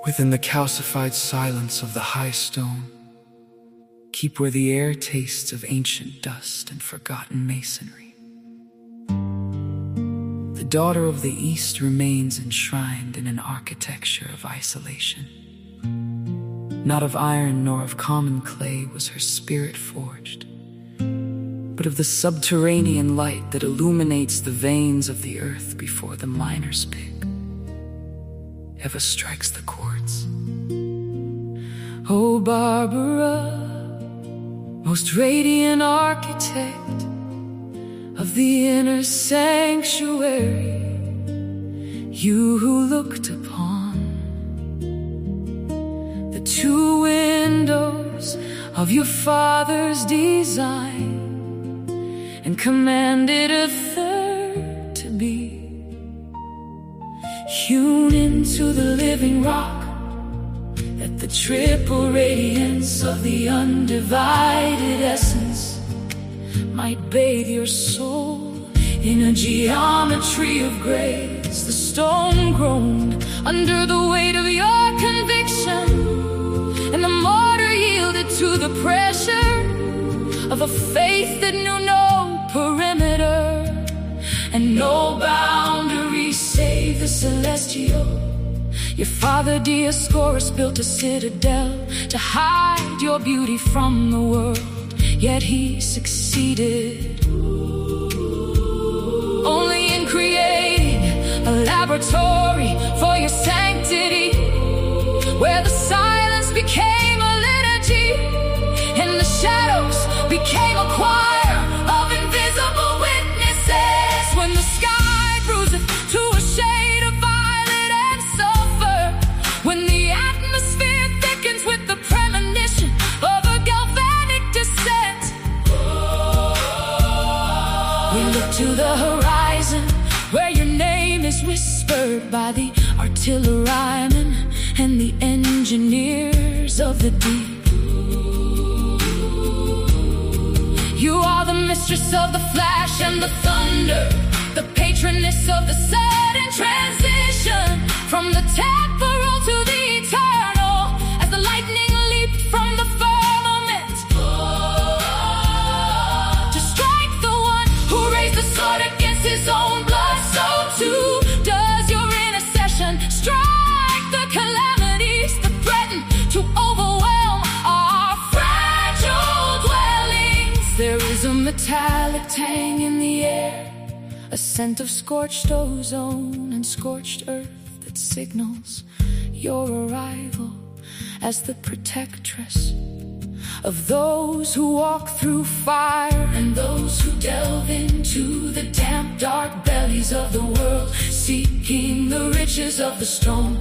Within the calcified silence of the high stone, keep where the air tastes of ancient dust and forgotten masonry. The daughter of the East remains enshrined in an architecture of isolation. Not of iron nor of common clay was her spirit forged, but of the subterranean light that illuminates the veins of the earth before the miner's pick ever strikes the chords. Oh, Barbara, most radiant architect of the inner sanctuary, you who looked upon the two windows of your father's design and commanded a third to be hewn into the living rock, that the triple radiance of the undivided essence might bathe your soul in a geometry of grace. The stone groaned under the weight of your conviction, and the mortar yielded to the pressure of a faith that knew no perimeter and no boundaries save the celestial. Your father Dioscorus built a citadel to hide your beauty from the world, yet he succeeded only in creating a laboratory for your sanctity, where the silence became a liturgy and the shadows became a choir of invisible witnesses. When the sky bruiseth to a shade of violet and sulfur, when the atmosphere thickens with the premonition of a galvanic descent, we look to the horizon, where your name is whispered by the artillerymen and the engineers of the deep. You are the mistress of the flash and the thunder, the patroness of the sudden transition from the temporal to the eternal, as the lightning leaped from the firmament to strike the one who raised the sword against his own blood. So too does your intercession strike the calamities that threaten to overwhelm our fragile dwellings. There is a metallic tang in the air, a scent of scorched ozone and scorched earth that signals your arrival as the protectress of those who walk through fire and those who delve into the damp, dark bellies of the world, seeking the riches of the strong.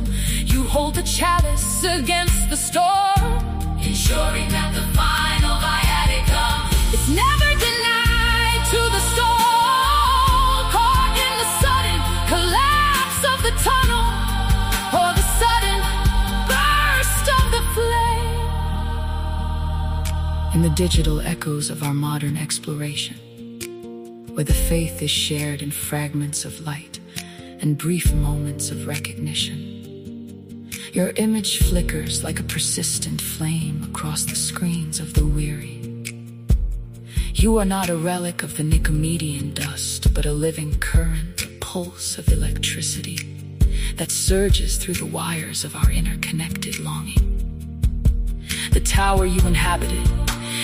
You hold the chalice against the storm, ensuring that the final viaticum is never denied to the soul caught in the sudden collapse of the tunnel or the sudden burst of the flame. In the digital echoes of our modern exploration, where the faith is shared in fragments of light and brief moments of recognition, your image flickers like a persistent flame across the screens of the weary. You are not a relic of the Nicomedean dust, but a living current, a pulse of electricity that surges through the wires of our interconnected longing. The tower you inhabited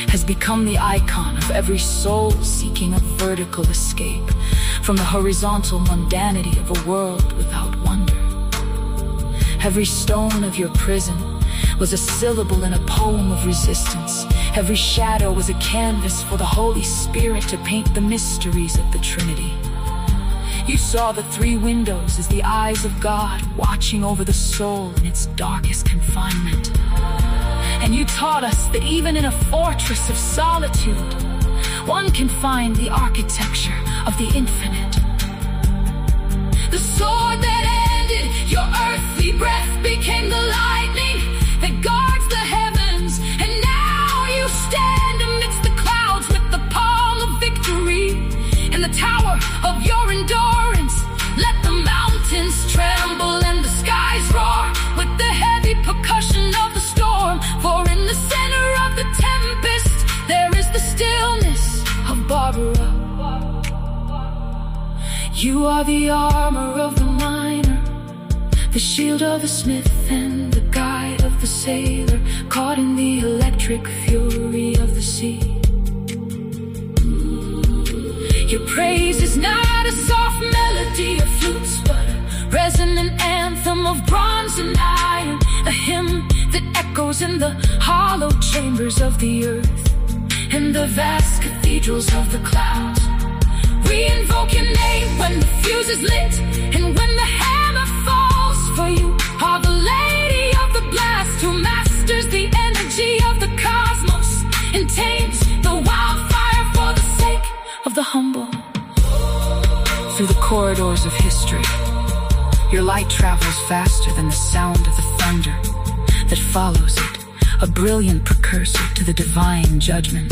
has become the icon of every soul seeking a vertical escape from the horizontal mundanity of a world without wonder. Every stone of your prison was a syllable in a poem of resistance. Every shadow was a canvas for the Holy Spirit to paint the mysteries of the Trinity. You saw the three windows as the eyes of God watching over the soul in its darkest confinement. And you taught us that even in a fortress of solitude, one can find the architecture of the infinite. The sword that ended your earthly breath became the lightning that guards the heavens, and now you stand amidst the clouds with the palm of victory in the tower of your endurance. Let the mountains tremble and the skies roar with the heavy You are the armor of the miner, the shield of the smith, and the guide of the sailor, caught in the electric fury of the sea. Your praise is not a soft melody of flutes, but a resonant anthem of bronze and iron, a hymn that echoes in the hollow chambers of the earth and the vast cathedrals of the clouds. We invoke your name when the fuse is lit and when the hammer falls, for you are the lady of the blast who masters the energy of the cosmos and tames the wildfire for the sake of the humble. Through the corridors of history, your light travels faster than the sound of the thunder that follows it, a brilliant precursor to the divine judgment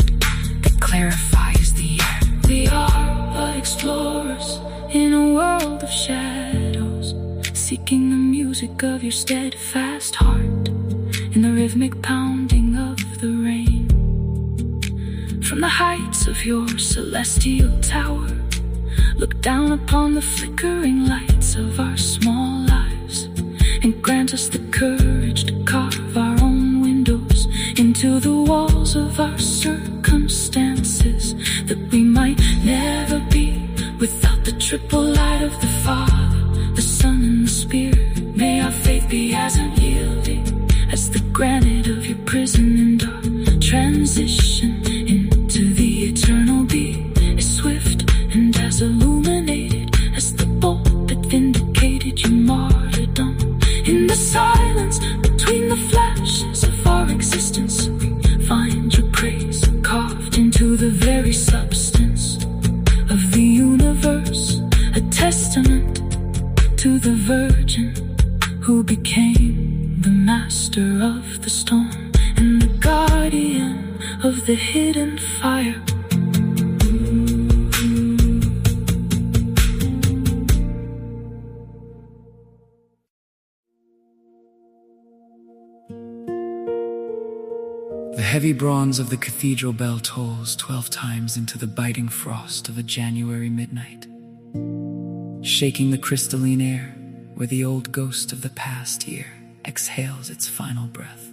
that clarifies the air. We are but explorers in a world of shadows, seeking the music of your steadfast heart in the rhythmic pounding of the rain. From the heights of your celestial tower, look down upon the flickering lights of our small lives and grant us the courage to carve our own windows into the walls of our circumstances, that we might never be without the triple light of the Father, the Son, and the Spirit. May our faith be as unyielding as the granite of your prison, and our transition into the eternal be as swift and as illuminated as the bolt that vindicated your martyrdom. In the silence between the flashes of our existence, we find your praise carved into the very substance of the universe, a testament to the Virgin who became the master of the storm and the guardian of the hidden fire. The heavy bronze of the cathedral bell tolls 12 times into the biting frost of a January midnight, shaking the crystalline air where the old ghost of the past year exhales its final breath.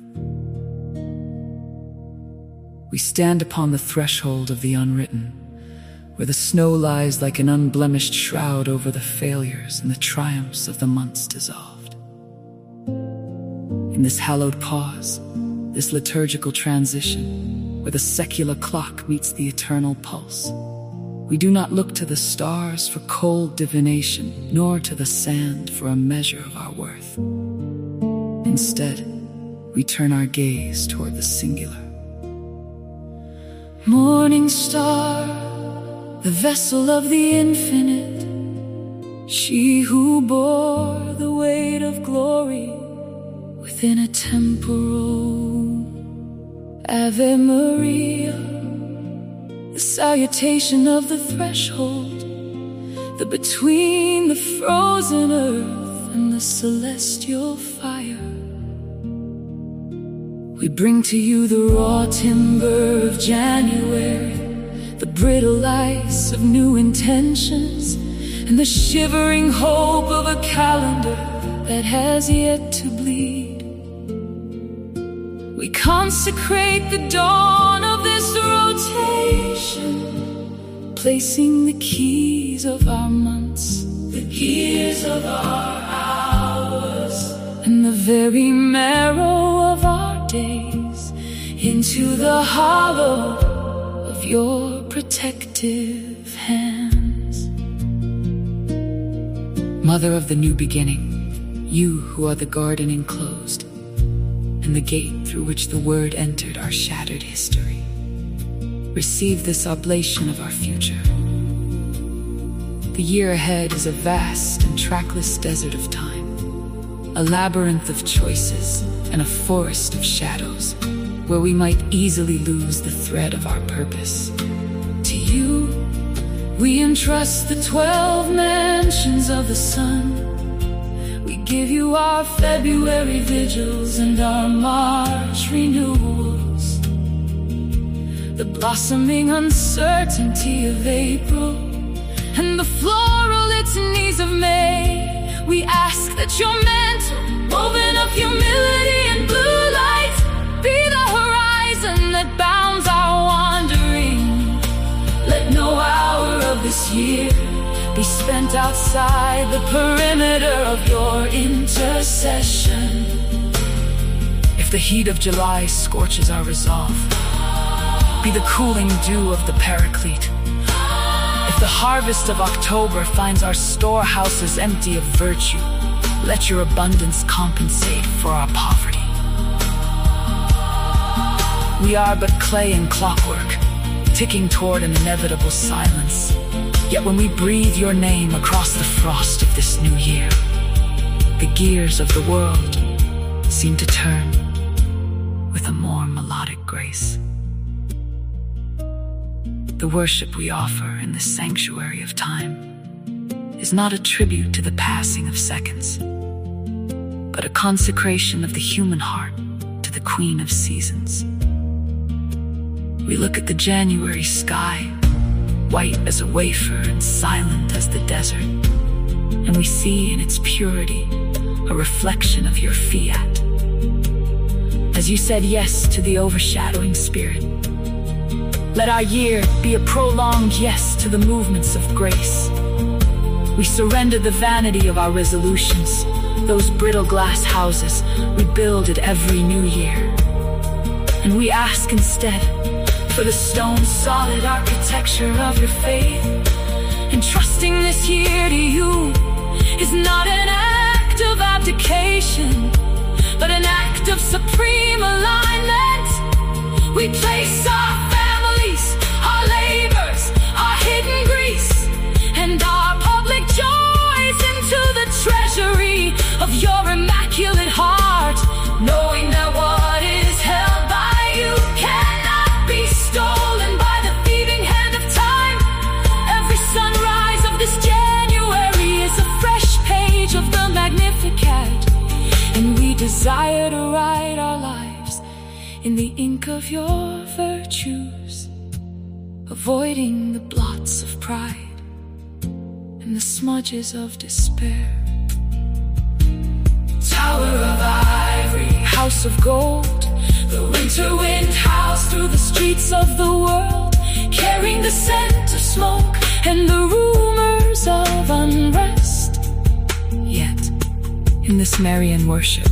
We stand upon the threshold of the unwritten, where the snow lies like an unblemished shroud over the failures and the triumphs of the months dissolved. In this hallowed pause, this liturgical transition, where the secular clock meets the eternal pulse, we do not look to the stars for cold divination, nor to the sand for a measure of our worth. Instead, we turn our gaze toward the singular. Morning star, the vessel of the infinite, she who bore the weight of glory within a temporal Ave Maria, the salutation of the threshold, the between the frozen earth and the celestial fire. We bring to you the raw timber of January, the brittle ice of new intentions, and the shivering hope of a calendar that has yet to bleed. We consecrate the dawn of this rotation, placing the keys of our months, the keys of our hours, and the very marrow of our days into the hollow of your protective hands. Mother of the new beginning, you who are the garden enclosed, and the gate through which the word entered our shattered history, receive this oblation of our future. The year ahead is a vast and trackless desert of time, a labyrinth of choices and a forest of shadows, where we might easily lose the thread of our purpose. To you, we entrust the 12 mansions of the sun. We give you our February vigils and our March renewals, the blossoming uncertainty of April, and the floral litanies of May. We ask that your mantle, woven of humility and blue light, be the horizon that bounds our wandering. Let no hour of this year be spent outside the perimeter of your intercession. If the heat of July scorches our resolve, be the cooling dew of the Paraclete. If the harvest of October finds our storehouses empty of virtue, let your abundance compensate for our poverty. We are but clay and clockwork, ticking toward an inevitable silence. Yet when we breathe your name across the frost of this new year, the gears of the world seem to turn with a more melodic grace. The worship we offer in this sanctuary of time is not a tribute to the passing of seconds, but a consecration of the human heart to the Queen of Seasons. We look at the January sky, white as a wafer and silent as the desert, and we see in its purity a reflection of your fiat. As you said yes to the overshadowing spirit, let our year be a prolonged yes to the movements of grace. We surrender the vanity of our resolutions, those brittle glass houses we build at every new year. And we ask instead for the stone-solid architecture of your faith. Entrusting this year to you is not an act of abdication, but an act of supreme alignment. We place our families, our labors, our hidden griefs, and our public joys into the treasury of your immaculate heart, knowing that what is held by you cannot be stolen by the thieving hand of time. Every sunrise of this January is a fresh page of the Magnificat, and we desire to write our lives in the ink of your virtues, avoiding the blots of pride and the smudges of despair. Tower of ivory, house of gold, the winter wind howls through the streets of the world, carrying the scent of smoke and the rumors of unrest. Yet, in this Marian worship,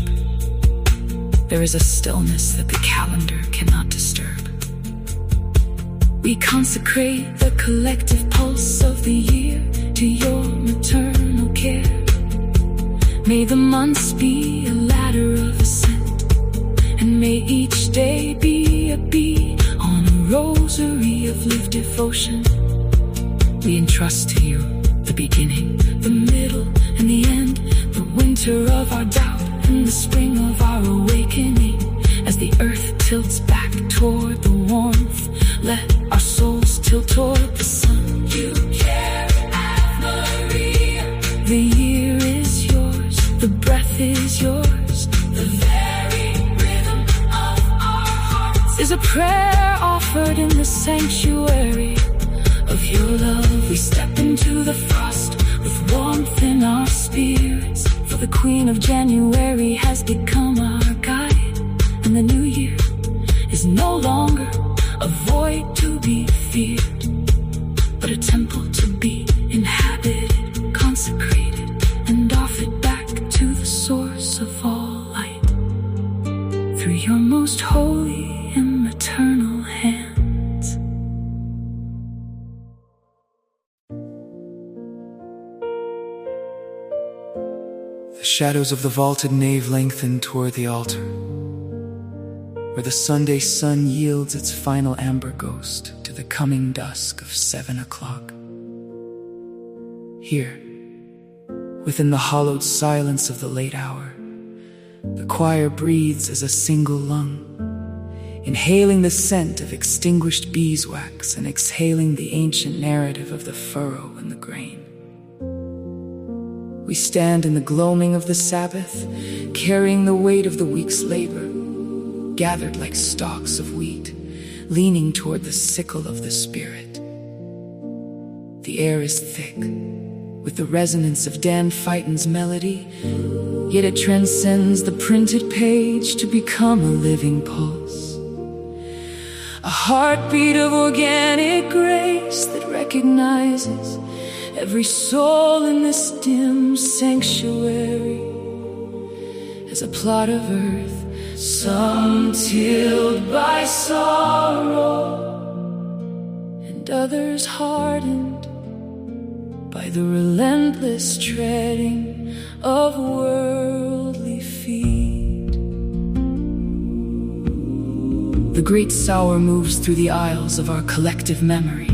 there is a stillness that the calendar cannot disturb. We consecrate the collective pulse of the year to your maternal care. May the months be a ladder of ascent, and may each day be a bead on a rosary of lived devotion. We entrust to you the beginning, the middle, and the end, the winter of our doubt and the spring of our awakening. As the earth tilts back toward the warmth, let our souls tilt toward the sun. You care, Ave Maria. The year is yours, the breath is yours, the very rhythm of our hearts is a prayer offered in the sanctuary of your love. We step into the frost with warmth in our spirits, for the Queen of January has become our guide, and the new year is no longer a void to be feared, but a temple to be inhabited, consecrated, and offered back to the source of all light, through your most holy and maternal hands. The shadows of the vaulted nave lengthen toward the altar, where the Sunday sun yields its final amber ghost to the coming dusk of 7 o'clock. Here, within the hollowed silence of the late hour, the choir breathes as a single lung, inhaling the scent of extinguished beeswax and exhaling the ancient narrative of the furrow and the grain. We stand in the gloaming of the Sabbath, carrying the weight of the week's labor, gathered like stalks of wheat, leaning toward the sickle of the Spirit. The air is thick, with the resonance of Dan Fighton's melody, yet it transcends the printed page to become a living pulse. A heartbeat of organic grace that recognizes every soul in this dim sanctuary as a plot of earth, some tilled by sorrow and others hardened by the relentless treading of worldly feet. The great sower moves through the aisles of our collective memory,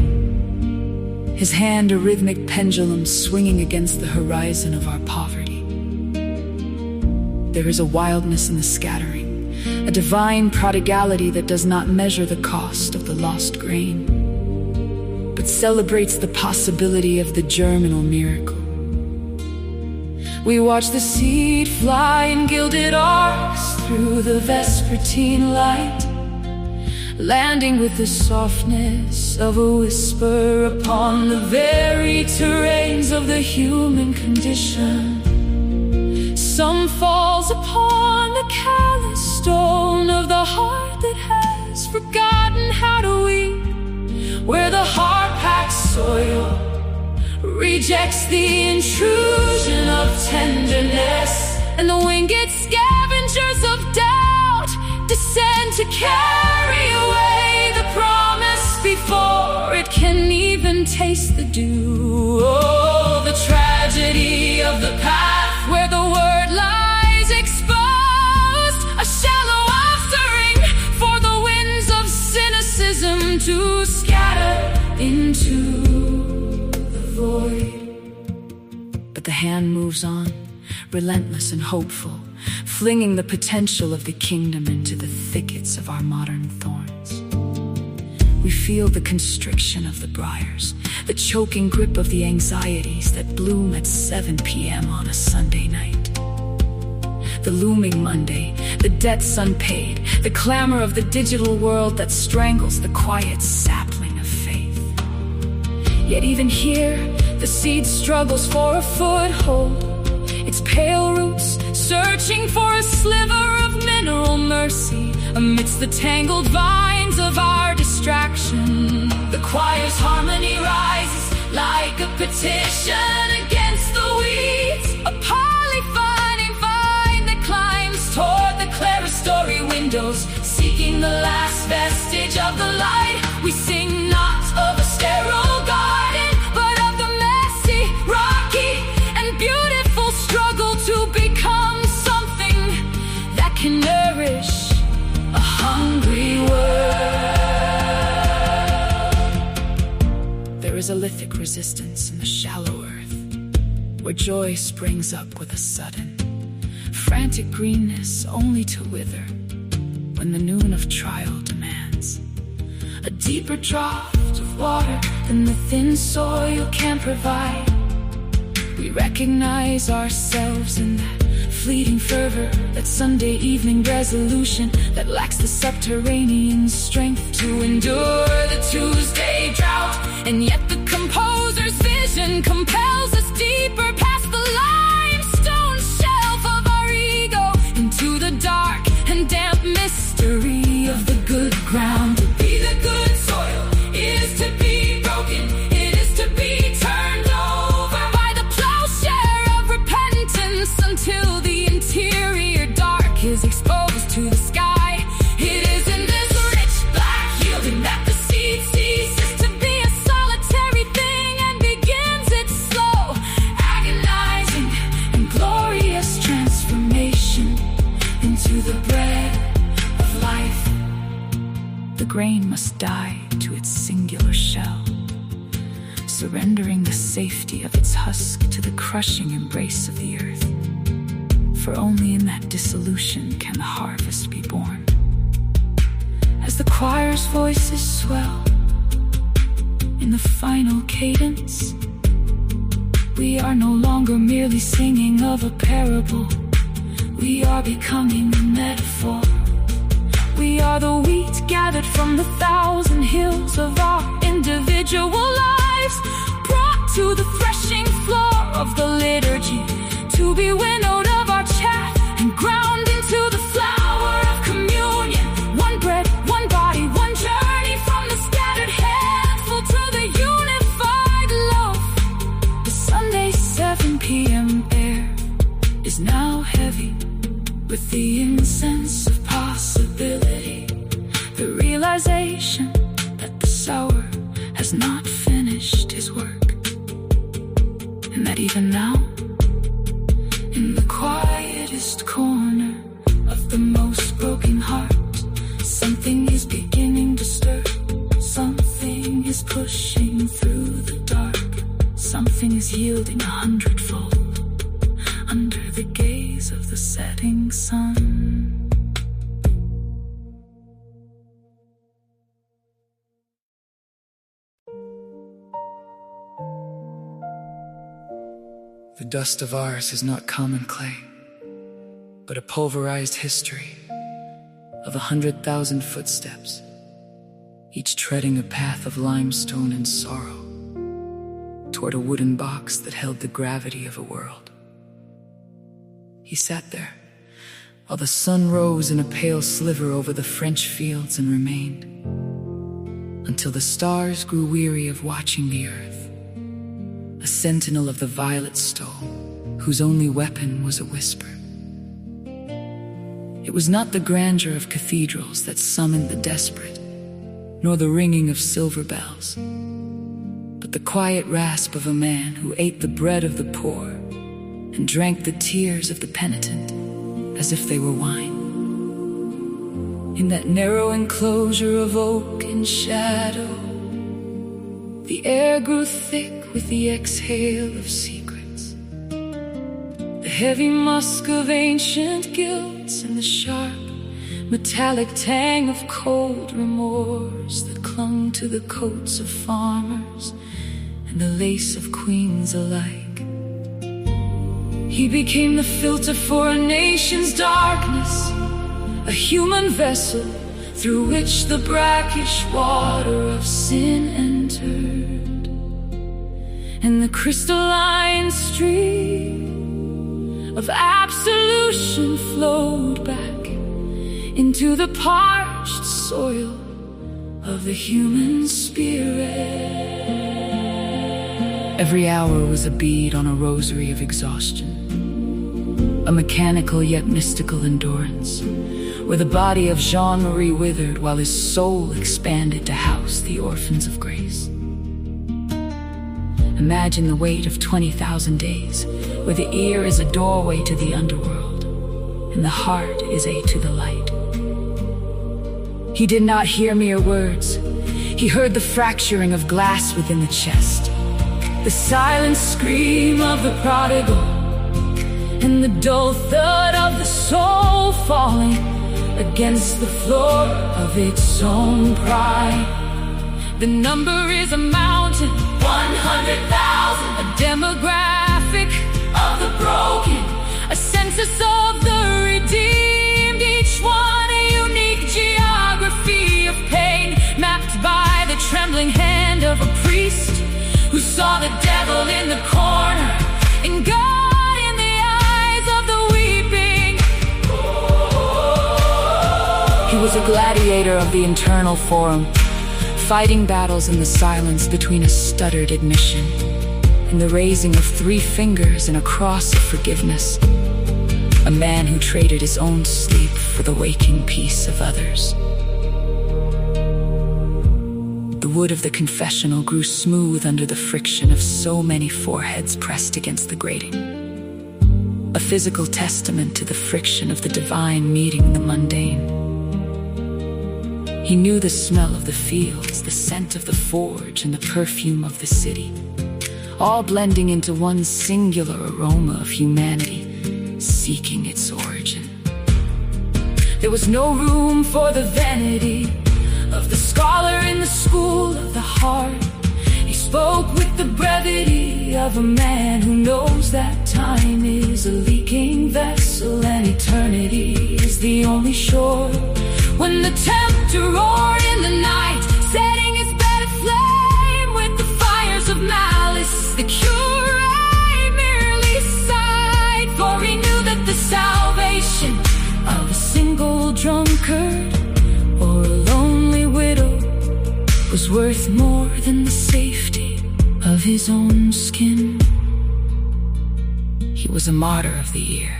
his hand a rhythmic pendulum swinging against the horizon of our poverty. There is a wildness in the scattering, a divine prodigality that does not measure the cost of the lost grain, but celebrates the possibility of the germinal miracle. We watch the seed fly in gilded arcs through the vespertine light, landing with the softness of a whisper upon the very terrains of the human condition. Some falls upon the callous stone of the heart that has forgotten how to weep, where the hard-packed soil rejects the intrusion of tenderness, and the winged scavengers of doubt descend to carry away the promise before it can even taste the dew. Oh, the tragedy of the path where the word lies exposed, a shallow offering for the winds of cynicism to scatter into the void. But the hand moves on, relentless and hopeful, flinging the potential of the kingdom into the thickets of our modern thorns. We feel the constriction of the briars, the choking grip of the anxieties that bloom at 7 p.m. on a Sunday night. The looming Monday, the debts unpaid, the clamor of the digital world that strangles the quiet sapling of faith. Yet even here, the seed struggles for a foothold, its pale roots searching for a sliver of mineral mercy amidst the tangled vines of our distraction. The choir's harmony rises like a petition against the weeds, a polyphony vine that climbs toward the clerestory windows, seeking the last vestige of the light. We sing not of a sterile garden, but of the messy, rocky, and beautiful struggle to become something that can nourish a hungry world. There is a lithic resistance in the shallow earth, where joy springs up with a sudden, frantic greenness only to wither when the noon of trial demands a deeper draught of water than the thin soil can provide. We recognize ourselves in that fleeting fervor, that Sunday evening resolution that lacks the subterranean strength to endure the Tuesday drought. And yet the composer's vision compels us deeper past the limestone shelf of our ego into the dark and damp mystery of the good ground. To be the good soil is to be broken, it is to be turned over by the plowshare of repentance until the interior dark is exposed to the sky. It is in this rich black yielding that the seed ceases to be a solitary thing and begins its slow, agonizing, and glorious transformation into the bread of life. The grain must die to its singular shell, surrendering the safety of its husk to the crushing embrace of the earth. For only in that dissolution can the harvest be born. As the choir's voices swell in the final cadence, we are no longer merely singing of a parable. We are becoming a metaphor. We are the wheat gathered from the 1,000 hills of our individual lives, brought to the threshing floor is now heavy with the incense of possibility, the realization that the sower has not finished his work, and that even now, in the quietest corner of the most broken heart, something is beginning to stir. Something is pushing through the dark. Something is yielding 100-fold under the gaze of the setting sun. The dust of ours is not common clay, but a pulverized history of 100,000 footsteps, each treading a path of limestone and sorrow toward a wooden box that held the gravity of a world. He sat there while the sun rose in a pale sliver over the French fields and remained until the stars grew weary of watching the earth, a sentinel of the violet stone whose only weapon was a whisper. It was not the grandeur of cathedrals that summoned the desperate, nor the ringing of silver bells, but the quiet rasp of a man who ate the bread of the poor and drank the tears of the penitent as if they were wine. In that narrow enclosure of oak and shadow, the air grew thick with the exhale of secrets, the heavy musk of ancient guilts and the sharp metallic tang of cold remorse that clung to the coats of farmers and the lace of queens alike. He became the filter for a nation's darkness, a human vessel through which the brackish water of sin entered, and the crystalline stream of absolution flowed back into the parched soil of the human spirit. Every hour was a bead on a rosary of exhaustion, a mechanical yet mystical endurance, where the body of Jean-Marie withered while his soul expanded to house the orphans of grace. Imagine the weight of 20,000 days, where the ear is a doorway to the underworld, and the heart is a to the light. He did not hear mere words. He heard the fracturing of glass within the chest, the silent scream of the prodigal, and the dull thud of the soul falling against the floor of its own pride. The number is a mountain, 100,000, a demographic of the broken, a census of the redeemed, each one a unique geography of pain, mapped by the trembling hand of a priest who saw the devil in the corner and God in the eyes of the weeping. He was a gladiator of the internal forum, fighting battles in the silence between a stuttered admission and the raising of 3 fingers and a cross of forgiveness, a man who traded his own sleep for the waking peace of others. The wood of the confessional grew smooth under the friction of so many foreheads pressed against the grating, a physical testament to the friction of the divine meeting the mundane. He knew the smell of the fields, the scent of the forge, and the perfume of the city, all blending into one singular aroma of humanity seeking its origin. There was no room for the vanity of the scholar in the school of the heart. He spoke with the brevity of a man who knows that time is a leaking vessel and eternity is the only shore. When the tempter roared in the night, setting his bed aflame with the fires of malice, the curate merely sighed, for he knew that the salvation of a single drunkard or a lonely widow was worth more than the safety of his own skin. He was a martyr of the year,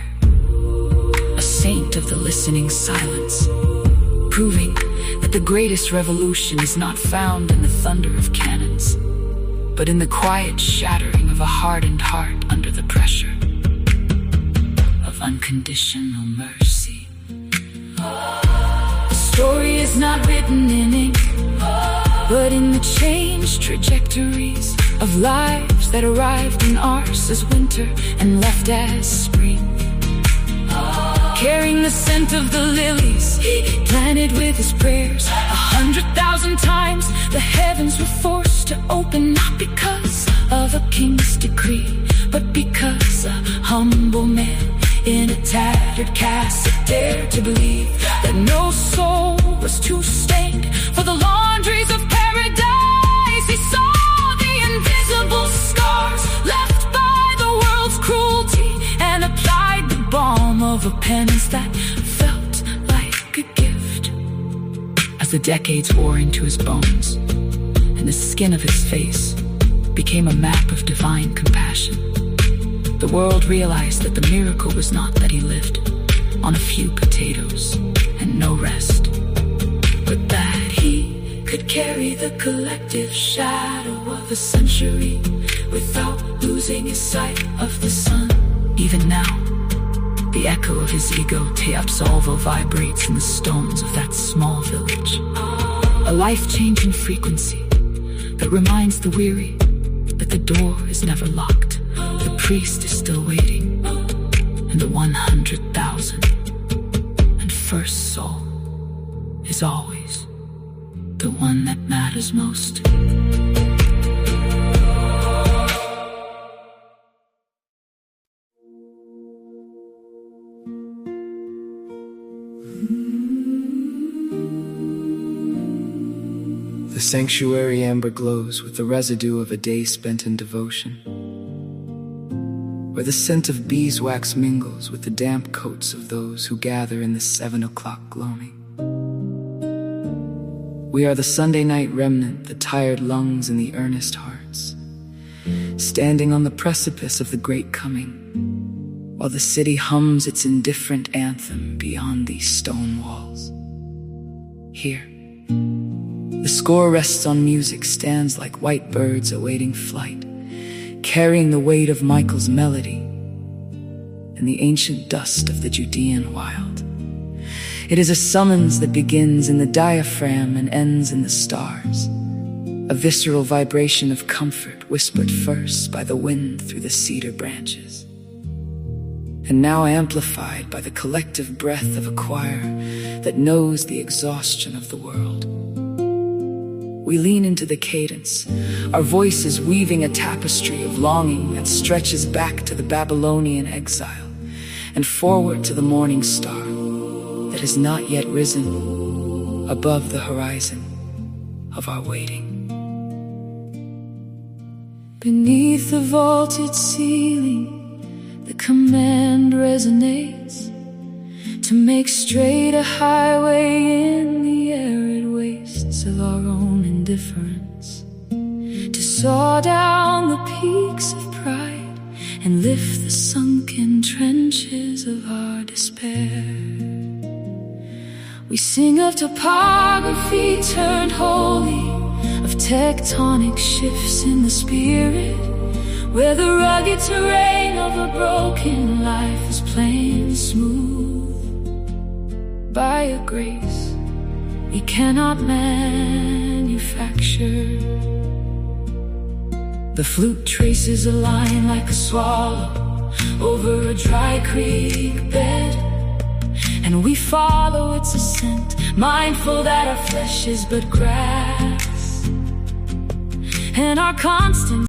saint of the listening silence, proving that the greatest revolution is not found in the thunder of cannons, but in the quiet shattering of a hardened heart under the pressure of unconditional mercy. The story is not written in ink, but in the changed trajectories of lives that arrived in ours as winter and left as spring. Carrying the scent of the lilies he planted with his prayers. 100,000 times the heavens were forced to open, not because of a king's decree, but because a humble man in a tattered cassock dared to believe that no soul was too stained for the laundries of paradise. He saw the invisible scars left by the world's cruelty and applied the balm of a penance that felt like a gift. As the decades wore into his bones and the skin of his face became a map of divine compassion, the world realized that the miracle was not that he lived on a few potatoes and no rest, but that he could carry the collective shadow of a century without losing his sight of the sun. Even now, the echo of his ego te absolvo vibrates in the stones of that small village, a life-changing frequency that reminds the weary that the door is never locked, the priest is still waiting, and the 100,000 and first soul is always the one that matters most. The sanctuary amber glows with the residue of a day spent in devotion, where the scent of beeswax mingles with the damp coats of those who gather in the 7 o'clock gloaming. We are the Sunday night remnant, the tired lungs and the earnest hearts, standing on the precipice of the great coming, while the city hums its indifferent anthem beyond these stone walls. Here, the score rests on music, stands like white birds awaiting flight, carrying the weight of Michael's melody and the ancient dust of the Judean wild. It is a summons that begins in the diaphragm and ends in the stars, a visceral vibration of comfort whispered first by the wind through the cedar branches, and now amplified by the collective breath of a choir that knows the exhaustion of the world. We lean into the cadence, our voices weaving a tapestry of longing that stretches back to the Babylonian exile and forward to the morning star that has not yet risen above the horizon of our waiting. Beneath the vaulted ceiling, the command resonates to make straight a highway in the arid wastes of our own indifference, to saw down the peaks of pride and lift the sunken trenches of our despair. We sing of topography turned holy, of tectonic shifts in the spirit, where the rugged terrain of a broken life is plain smooth by a grace we cannot manufacture. The flute traces a line like a swallow over a dry creek bed, and we follow its ascent, mindful that our flesh is but grass, and our constant